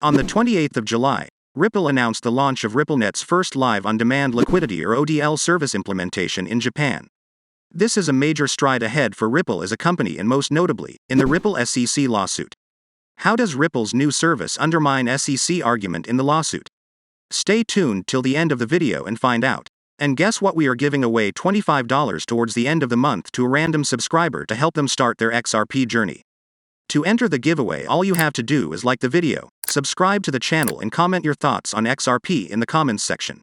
On the 28th of July, Ripple announced the launch of RippleNet's first live on-demand liquidity or ODL service implementation in Japan. This is a major stride ahead for Ripple as a company and most notably, in the Ripple SEC lawsuit. How does Ripple's new service undermine SEC argument in the lawsuit? Stay tuned till the end of the video and find out. And guess what, we are giving away $25 towards the end of the month to a random subscriber to help them start their XRP journey. To enter the giveaway, all you have to do is like the video, subscribe to the channel and comment your thoughts on XRP in the comments section.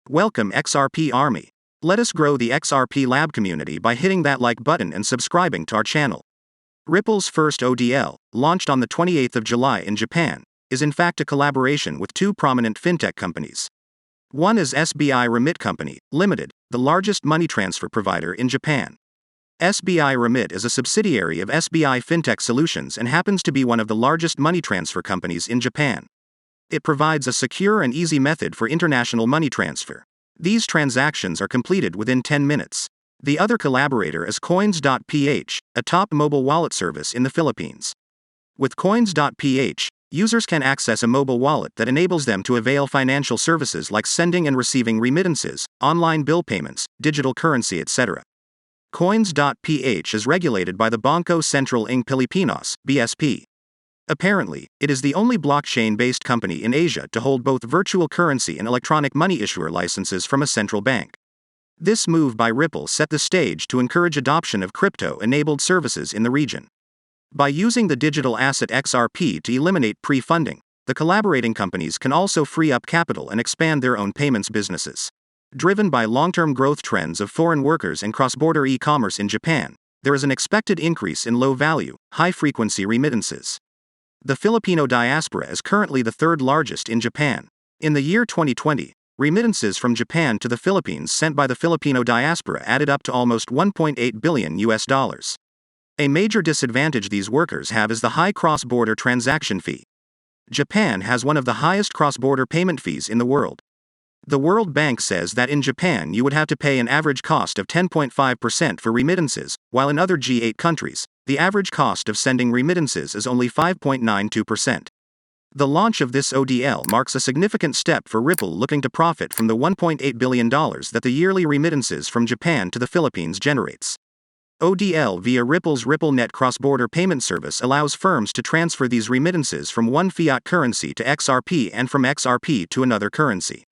Welcome XRP Army. Let us grow the XRP Lab community by hitting that like button and subscribing to our channel. Ripple's first ODL, launched on the 28th of July in Japan, is in fact a collaboration with two prominent fintech companies. One is SBI Remit Company, Limited, the largest money transfer provider in Japan. SBI Remit is a subsidiary of SBI Fintech Solutions and happens to be one of the largest money transfer companies in Japan. It provides a secure and easy method for international money transfer. These transactions are completed within 10 minutes. The other collaborator is Coins.ph, a top mobile wallet service in the Philippines. With Coins.ph, users can access a mobile wallet that enables them to avail financial services like sending and receiving remittances, online bill payments, digital currency, etc. Coins.ph is regulated by the Bangko Sentral ng Pilipinas, BSP. Apparently, it is the only blockchain-based company in Asia to hold both virtual currency and electronic money issuer licenses from a central bank. This move by Ripple set the stage to encourage adoption of crypto-enabled services in the region. By using the digital asset XRP to eliminate pre-funding, the collaborating companies can also free up capital and expand their own payments businesses. Driven by long-term growth trends of foreign workers and cross-border e-commerce in Japan, there is an expected increase in low-value, high-frequency remittances. The Filipino diaspora is currently the third largest in Japan. In the year 2020, remittances from Japan to the Philippines sent by the Filipino diaspora added up to almost $1.8 billion. A major disadvantage these workers have is the high cross-border transaction fee. Japan has one of the highest cross-border payment fees in the world. The World Bank says that in Japan you would have to pay an average cost of 10.5% for remittances, while in other G8 countries, the average cost of sending remittances is only 5.92%. The launch of this ODL marks a significant step for Ripple looking to profit from the $1.8 billion that the yearly remittances from Japan to the Philippines generates. ODL via Ripple's RippleNet cross-border payment service allows firms to transfer these remittances from one fiat currency to XRP and from XRP to another currency.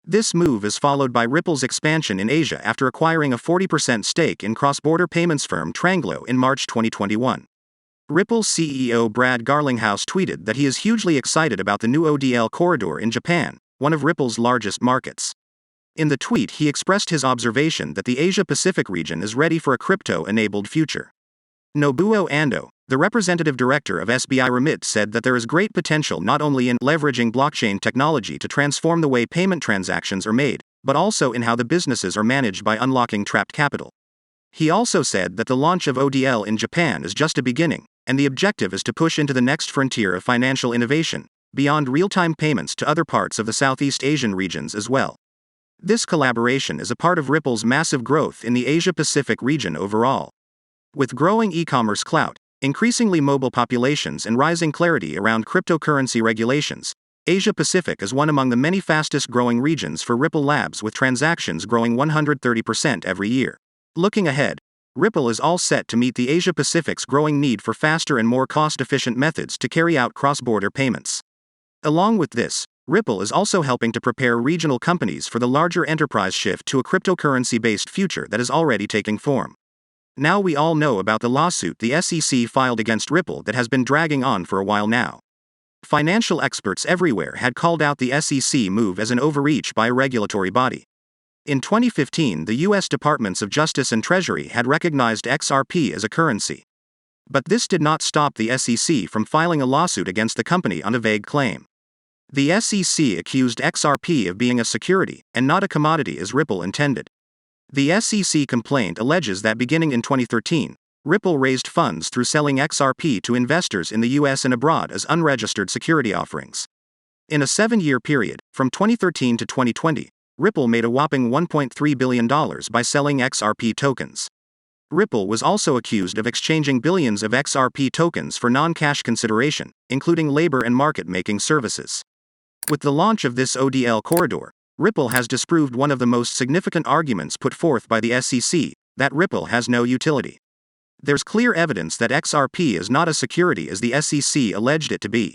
This move is followed by Ripple's expansion in Asia after acquiring a 40% stake in cross-border payments firm Tranglo in March 2021. Ripple's CEO Brad Garlinghouse tweeted that he is hugely excited about the new ODL corridor in Japan, one of Ripple's largest markets. In the tweet, he expressed his observation that the Asia-Pacific region is ready for a crypto-enabled future. Nobuo Ando, the representative director of SBI Remit, said that there is great potential not only in leveraging blockchain technology to transform the way payment transactions are made, but also in how the businesses are managed by unlocking trapped capital. He also said that the launch of ODL in Japan is just a beginning, and the objective is to push into the next frontier of financial innovation, beyond real-time payments to other parts of the Southeast Asian regions as well. This collaboration is a part of Ripple's massive growth in the Asia-Pacific region overall. With growing e-commerce clout, increasingly mobile populations and rising clarity around cryptocurrency regulations, Asia-Pacific is one among the many fastest-growing regions for Ripple Labs, with transactions growing 130% every year. Looking ahead, Ripple is all set to meet the Asia-Pacific's growing need for faster and more cost-efficient methods to carry out cross-border payments. Along with this, Ripple is also helping to prepare regional companies for the larger enterprise shift to a cryptocurrency-based future that is already taking form. Now we all know about the lawsuit the SEC filed against Ripple that has been dragging on for a while now. Financial experts everywhere had called out the SEC move as an overreach by a regulatory body. In 2015, the U.S. Departments of Justice and Treasury had recognized XRP as a currency. But this did not stop the SEC from filing a lawsuit against the company on a vague claim. The SEC accused XRP of being a security, and not a commodity as Ripple intended. The SEC complaint alleges that beginning in 2013, Ripple raised funds through selling XRP to investors in the US and abroad as unregistered security offerings. In a 7-year period, from 2013 to 2020, Ripple made a whopping $1.3 billion by selling XRP tokens. Ripple was also accused of exchanging billions of XRP tokens for non-cash consideration, including labor and market-making services. With the launch of this ODL corridor, Ripple has disproved one of the most significant arguments put forth by the SEC, that Ripple has no utility. There's clear evidence that XRP is not a security as the SEC alleged it to be.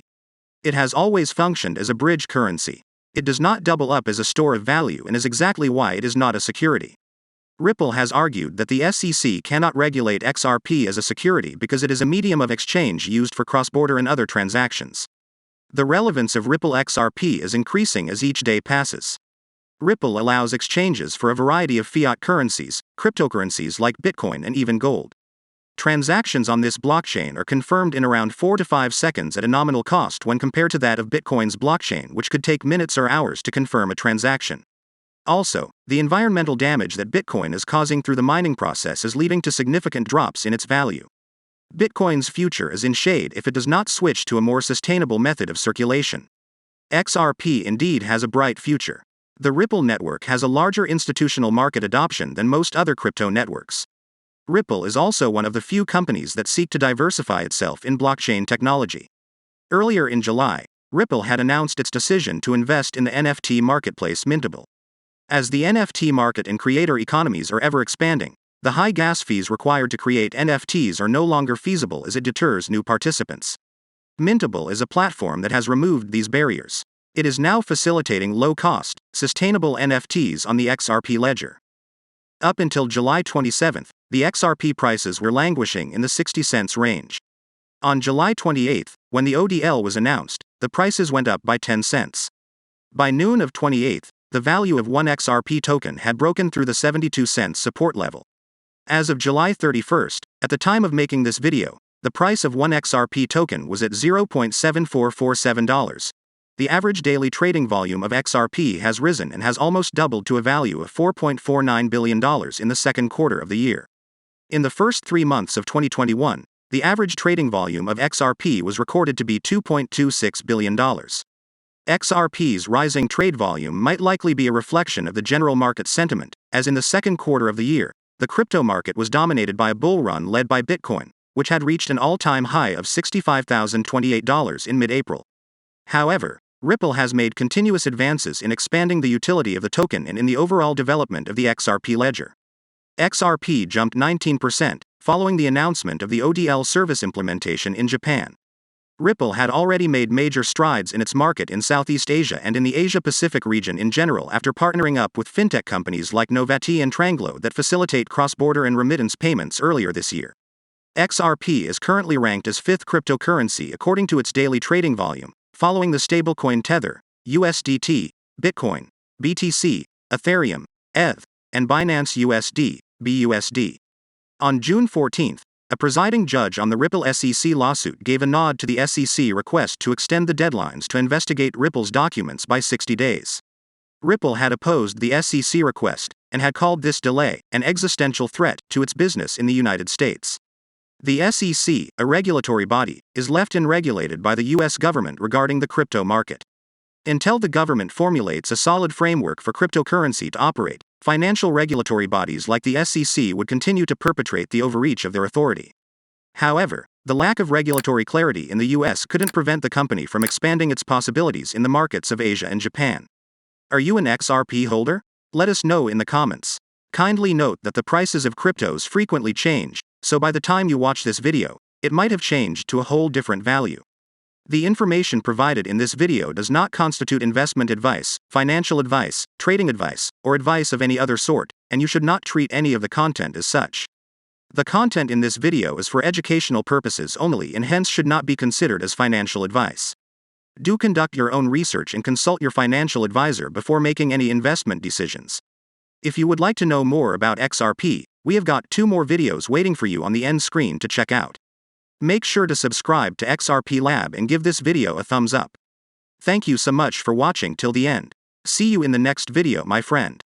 It has always functioned as a bridge currency. It does not double up as a store of value and is exactly why it is not a security. Ripple has argued that the SEC cannot regulate XRP as a security because it is a medium of exchange used for cross-border and other transactions. The relevance of Ripple XRP is increasing as each day passes. Ripple allows exchanges for a variety of fiat currencies, cryptocurrencies like Bitcoin and even gold. Transactions on this blockchain are confirmed in around 4 to 5 seconds at a nominal cost when compared to that of Bitcoin's blockchain, which could take minutes or hours to confirm a transaction. Also, the environmental damage that Bitcoin is causing through the mining process is leading to significant drops in its value. Bitcoin's future is in shade if it does not switch to a more sustainable method of circulation. XRP indeed has a bright future. The Ripple network has a larger institutional market adoption than most other crypto networks. Ripple is also one of the few companies that seek to diversify itself in blockchain technology. Earlier in July, Ripple had announced its decision to invest in the NFT marketplace Mintable. As the NFT market and creator economies are ever expanding, the high gas fees required to create NFTs are no longer feasible as it deters new participants. Mintable is a platform that has removed these barriers. It is now facilitating low-cost, sustainable NFTs on the XRP ledger. Up until July 27, the XRP prices were languishing in the 60 cents range. On July 28, when the ODL was announced, the prices went up by 10 cents. By noon of 28th, the value of one XRP token had broken through the 72 cents support level. As of July 31st, at the time of making this video, the price of one XRP token was at $0.7447. The average daily trading volume of XRP has risen and has almost doubled to a value of $4.49 billion in the second quarter of the year. In the first 3 months of 2021, the average trading volume of XRP was recorded to be $2.26 billion. XRP's rising trade volume might likely be a reflection of the general market sentiment, as in the second quarter of the year, the crypto market was dominated by a bull run led by Bitcoin, which had reached an all-time high of $65,028 in mid-April. However, Ripple has made continuous advances in expanding the utility of the token and in the overall development of the XRP ledger. XRP jumped 19%, following the announcement of the ODL service implementation in Japan. Ripple had already made major strides in its market in Southeast Asia and in the Asia-Pacific region in general after partnering up with fintech companies like Novati and Tranglo that facilitate cross-border and remittance payments earlier this year. XRP is currently ranked as 5th cryptocurrency according to its daily trading volume, following the stablecoin Tether, USDT, Bitcoin, BTC, Ethereum, ETH, and Binance USD, BUSD. On June 14, a presiding judge on the Ripple SEC lawsuit gave a nod to the SEC request to extend the deadlines to investigate Ripple's documents by 60 days. Ripple had opposed the SEC request, and had called this delay an existential threat to its business in the United States. The SEC, a regulatory body, is left unregulated by the U.S. government regarding the crypto market. Until the government formulates a solid framework for cryptocurrency to operate, financial regulatory bodies like the SEC would continue to perpetrate the overreach of their authority. However, the lack of regulatory clarity in the US couldn't prevent the company from expanding its possibilities in the markets of Asia and Japan. Are you an XRP holder? Let us know in the comments. Kindly note that the prices of cryptos frequently change, so by the time you watch this video, it might have changed to a whole different value. The information provided in this video does not constitute investment advice, financial advice, trading advice, or advice of any other sort, and you should not treat any of the content as such. The content in this video is for educational purposes only and hence should not be considered as financial advice. Do conduct your own research and consult your financial advisor before making any investment decisions. If you would like to know more about XRP, we have got 2 more videos waiting for you on the end screen to check out. Make sure to subscribe to XRP Lab and give this video a thumbs up. Thank you so much for watching till the end. See you in the next video, my friend.